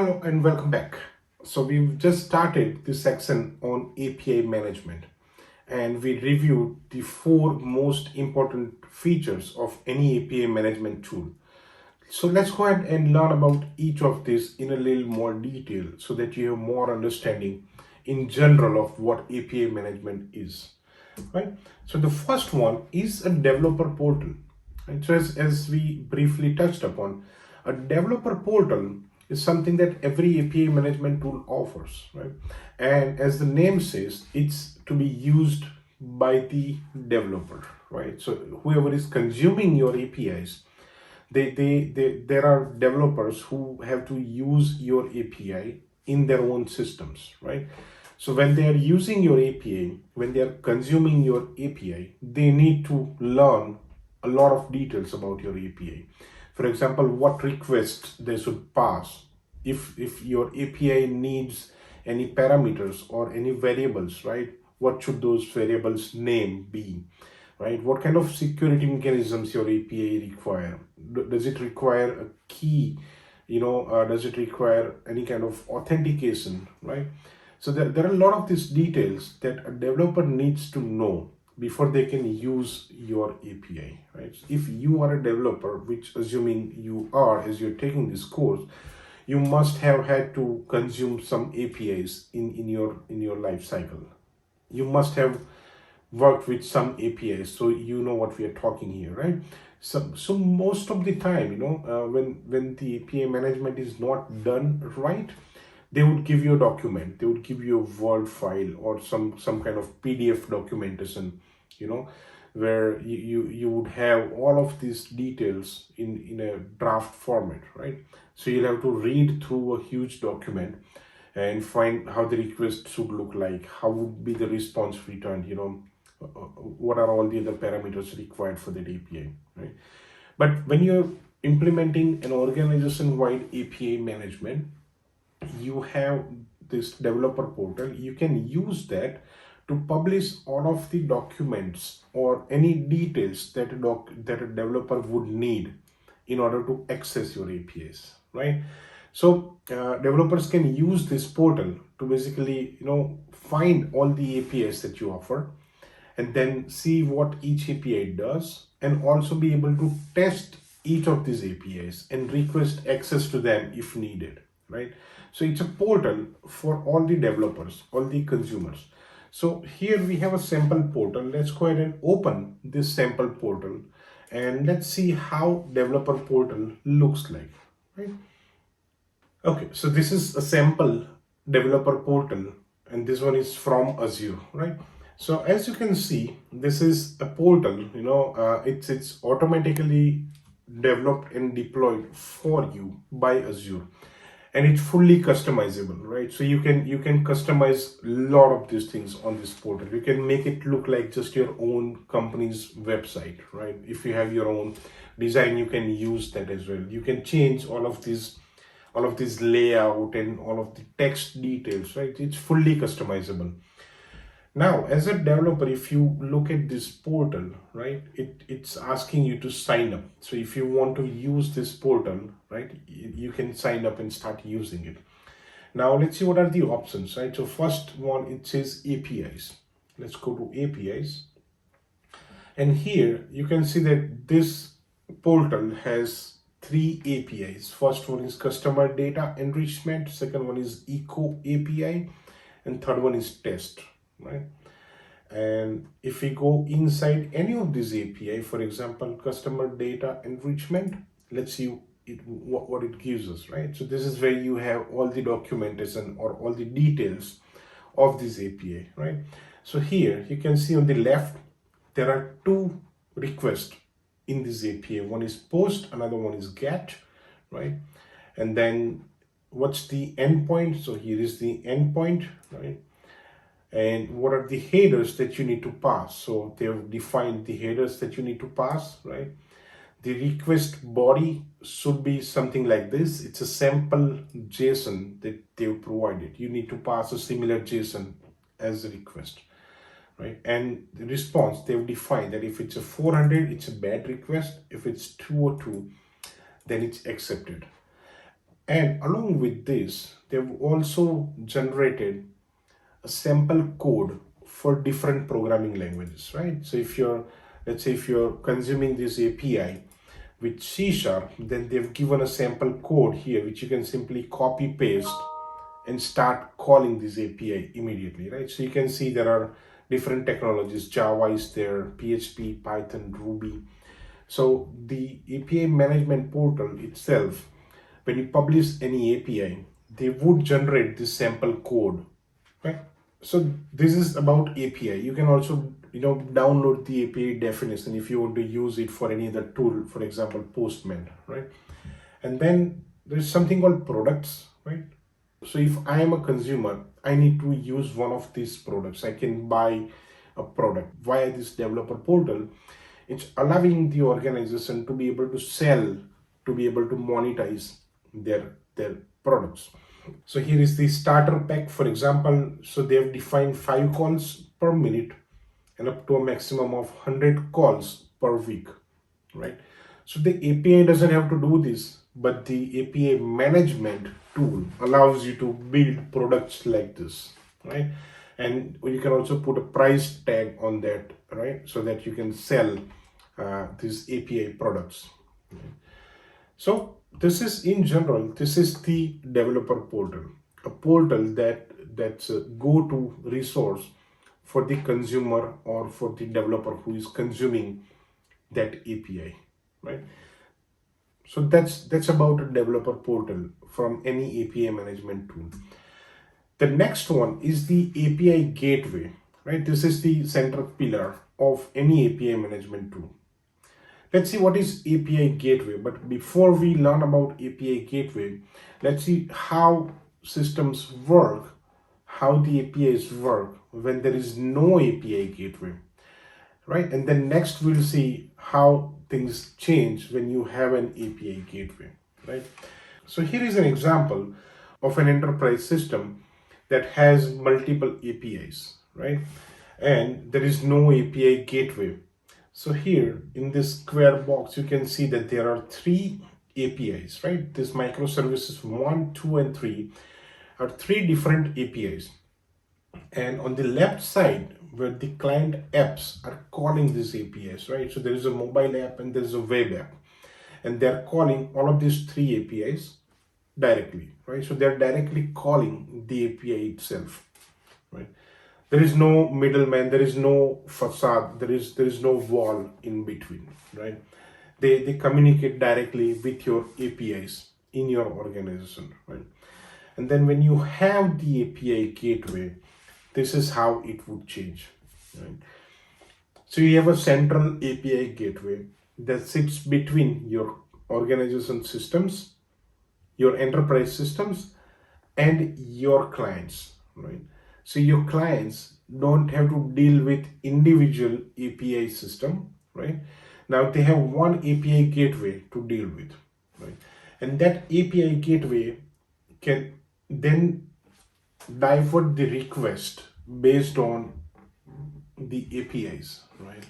Hello and welcome back. So we've just started this section on API management and we reviewed the four most important features of any API management tool. So let's go ahead and learn about each of these in a little more detail so that you have more understanding in general of what API management is. Right? So the first one is a developer portal. Right? So as we briefly touched upon, a developer portal is something that every API management tool offers, right? And as the name says, it's to be used by the developer, right? So whoever is consuming your APIs, there are developers who have to use your API in their own systems, right? So when they are using your API, when they are consuming your API, they need to learn a lot of details about your API. For example, what requests they should pass. If your API needs any parameters or any variables, right? What should those variables name be? Right? What kind of security mechanisms your API require? Does it require a key? Does it require any kind of authentication? Right? So there are a lot of these details that a developer needs to know before they can use your API. Right? If you are a developer, which assuming you are as you're taking this course, you must have had to consume some APIs in your life cycle. You must have worked with some APIs, so you know what we are talking here, right? So most of the time, when the API management is not done right, they would give you a document, they would give you a Word file or some kind of PDF documentation, you know, where you would have all of these details in a draft format, right? So you'll have to read through a huge document and find how the request should look like, how would be the response returned, what are all the other parameters required for that API, right? But when you're implementing an organization-wide API management, you have this developer portal. You can use that to publish all of the documents or any details that a developer would need in order to access your APIs, right? So developers can use this portal to basically find all the APIs that you offer and then see what each API does and also be able to test each of these APIs and request access to them if needed, right? So it's a portal for all the developers, all the consumers. So here we have a sample portal. Let's go ahead and open this sample portal and let's see how developer portal looks like, right? Okay, so this is a sample developer portal and this one is from Azure, right? So as you can see, this is a portal, it's automatically developed and deployed for you by Azure and it's fully customizable, right? So you can customize a lot of these things on this portal. You can make it look like just your own company's website, right? If you have your own design, you can use that as well. You can change all of this layout and all of the text details, right? It's fully customizable. Now, as a developer, if you look at this portal, right, it's asking you to sign up. So if you want to use this portal, right, you can sign up and start using it. Now, let's see what are the options, right? So first one, it says APIs. Let's go to APIs. And here you can see that this portal has three APIs. First one is customer data enrichment. Second one is eco API. And third one is test, right? And if we go inside any of these API, for example, customer data enrichment, let's see what it gives us, right? So this is where you have all the documentation or all the details of this API, right? So here you can see on the left, there are two requests in this API. One is post, another one is get, right? And then what's the endpoint? So here is the endpoint, right? And what are the headers that you need to pass? So they've defined the headers that you need to pass, right? The request body should be something like this. It's a sample JSON that they've provided. You need to pass a similar JSON as a request, right? And the response, they've defined that if it's a 400, it's a bad request. If it's 202, then it's accepted. And along with this, they've also generated a sample code for different programming languages, right? So if you're, let's say if you're consuming this API with C Sharp, then they've given a sample code here, which you can simply copy paste and start calling this API immediately, right? So you can see there are different technologies. Java is there, PHP, Python, Ruby. So the API management portal itself, when you publish any API, they would generate this sample code, right? So this is about API. You can also, download the API definition if you want to use it for any other tool, for example, Postman, right? And then there's something called products, right? So if I am a consumer, I need to use one of these products. I can buy a product via this developer portal. It's allowing the organization to be able to sell, to be able to monetize their products. So here is the starter pack, for example. So they have defined 5 calls per minute and up to a maximum of 100 calls per week, right? So the API doesn't have to do this, but the API management tool allows you to build products like this, right? And you can also put a price tag on that, right? So that you can sell these API products. So this is, in general, this is the developer portal, a portal that's a go-to resource for the consumer or for the developer who is consuming that API, right? So that's about a developer portal from any API management tool. The next one is the API gateway, right? This is the central pillar of any API management tool. Let's see what is API gateway. But before we learn about API gateway, let's see how systems work, how the APIs work when there is no API gateway, right? And then next we'll see how things change when you have an API gateway, right? So here is an example of an enterprise system that has multiple APIs, right? And there is no API gateway. So here in this square box, you can see that there are 3 APIs, right? This microservices 1, 2, and 3 are 3 different APIs. And on the left side, where the client apps are calling these APIs, right? So there is a mobile app and there is a web app. And they're calling all of these 3 APIs directly, right? So they're directly calling the API itself, right? There is no middleman, there is no facade, there is no wall in between, right? They communicate directly with your APIs in your organization, right? And then when you have the API gateway, this is how it would change, right? So you have a central API gateway that sits between your organization systems, your enterprise systems, and your clients, right? So your clients don't have to deal with individual API system, right? Now they have one API gateway to deal with, right? And that API gateway can then divert the request based on the APIs, right?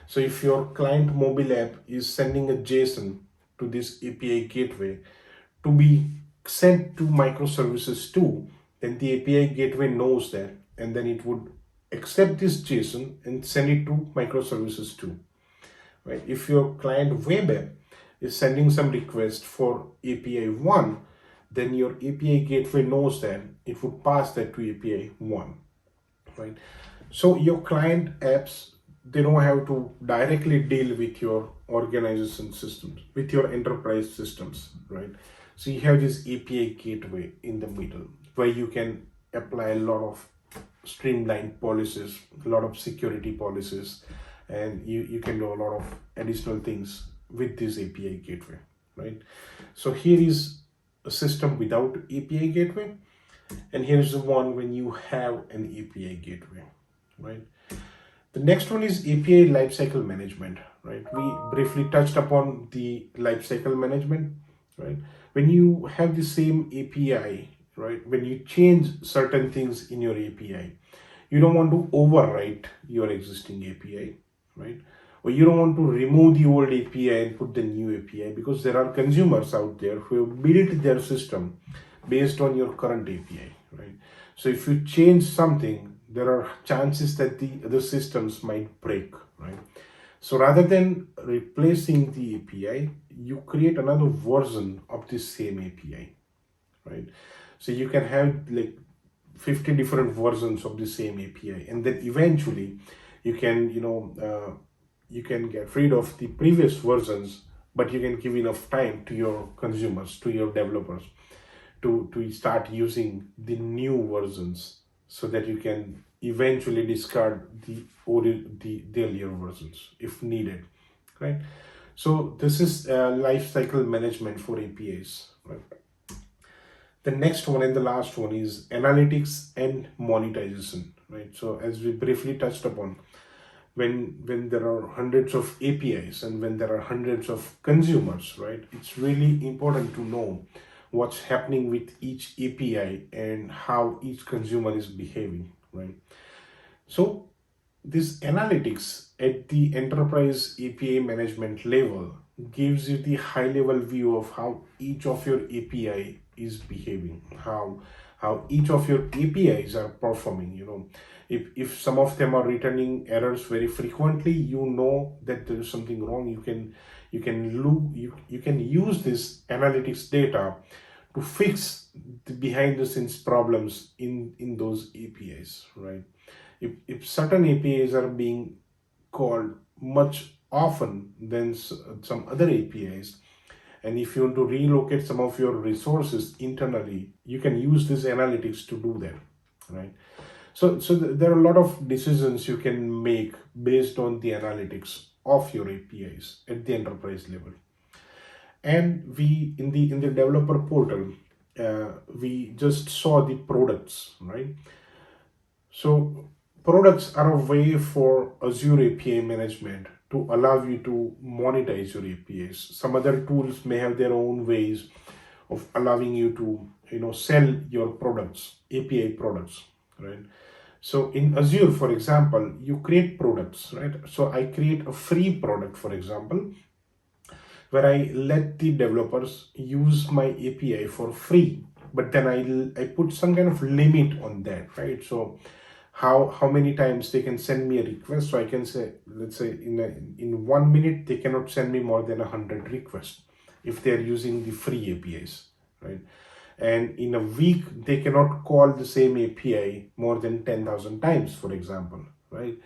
So if your client mobile app is sending a JSON to this API gateway to be sent to microservices 2, then the API gateway knows that, and then it would accept this JSON and send it to microservices 2, right? If your client web app is sending some request for API 1, then your API gateway knows that it would pass that to API 1, right? So your client apps, they don't have to directly deal with your organization systems, with your enterprise systems, right? So you have this API gateway in the middle where you can apply a lot of streamlined policies, a lot of security policies, and you can do a lot of additional things with this API gateway, right? So here is a system without API gateway, and here's the one when you have an API gateway, right? The next one is API Lifecycle Management, right? We briefly touched upon the Lifecycle Management, right? When you have the same API, right? When you change certain things in your API, you don't want to overwrite your existing API, right? or you don't want to remove the old API and put the new API, because there are consumers out there who have built their system based on your current API, right? So if you change something, there are chances that the other systems might break, right? So rather than replacing the API, you create another version of the same API, right? So you can have like 50 different versions of the same API, and then eventually you can, you can get rid of the previous versions, but you can give enough time to your consumers, to your developers, to start using the new versions, so that you can eventually discard the earlier versions if needed, right? So this is lifecycle management for APIs, right? The next one and the last one is analytics and monetization, right? So as we briefly touched upon, when there are hundreds of APIs and when there are hundreds of consumers, right, it's really important to know what's happening with each API and how each consumer is behaving, right? So this analytics at the enterprise API management level gives you the high level view of how each of your API is behaving, how each of your APIs are performing. If some of them are returning errors very frequently, you know that there is something wrong. You can use this analytics data to fix the behind the scenes problems in those APIs, right? If certain APIs are being called much often than some other APIs, and if you want to relocate some of your resources internally, you can use this analytics to do that, right? So there are a lot of decisions you can make based on the analytics of your APIs at the enterprise level. And we in the developer portal, we just saw the products, right? So products are a way for Azure API management to allow you to monetize your APIs. Some other tools may have their own ways of allowing you to, sell your products, API products, right? So in Azure, for example, you create products, right? So I create a free product, for example, where I let the developers use my API for free, but then I put some kind of limit on that, right? So how many times they can send me a request. So I can say, let's say in 1 minute they cannot send me more than 100 requests if they're using the free APIs, right? And in a week they cannot call the same API more than 10,000 times, for example, right?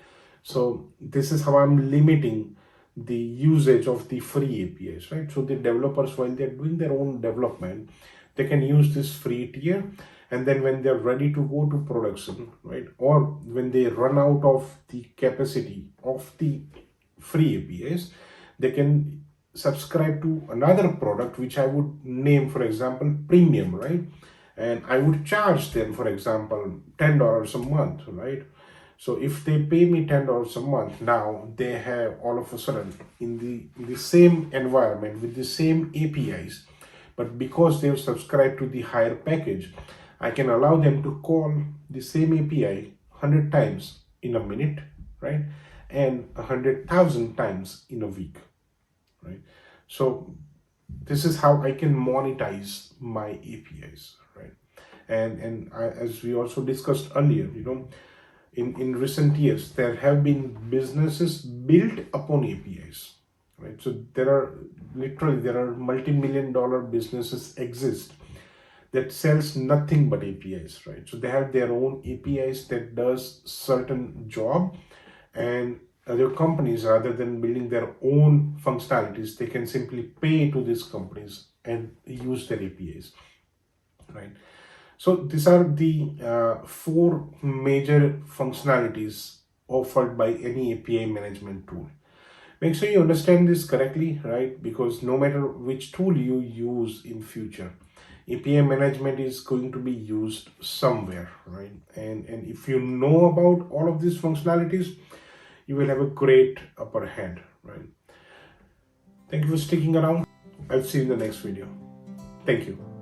So this is how I'm limiting the usage of the free APIs, right? So the developers, while they're doing their own development, they can use this free tier, and then when they're ready to go to production, right, or when they run out of the capacity of the free APIs, they can subscribe to another product which I would name, for example, premium, right? And I would charge them, for example, $10 a month, right? So if they pay me $10 a month, now they have all of a sudden in the same environment with the same APIs, but because they've subscribed to the higher package, I can allow them to call the same API 100 times in a minute, right? And 100,000 times in a week, right? So this is how I can monetize my APIs, right? As we also discussed earlier, in recent years, there have been businesses built upon APIs, right? So there are multi-million-dollar businesses exist that sells nothing but APIs, right? So they have their own APIs that does certain job, and other companies, rather than building their own functionalities, they can simply pay to these companies and use their APIs, right? So these are the 4 major functionalities offered by any API management tool. Make sure you understand this correctly, right? Because no matter which tool you use in future, API management is going to be used somewhere, right? And if you know about all of these functionalities, you will have a great upper hand, right? Thank you for sticking around. I'll see you in the next video. Thank you.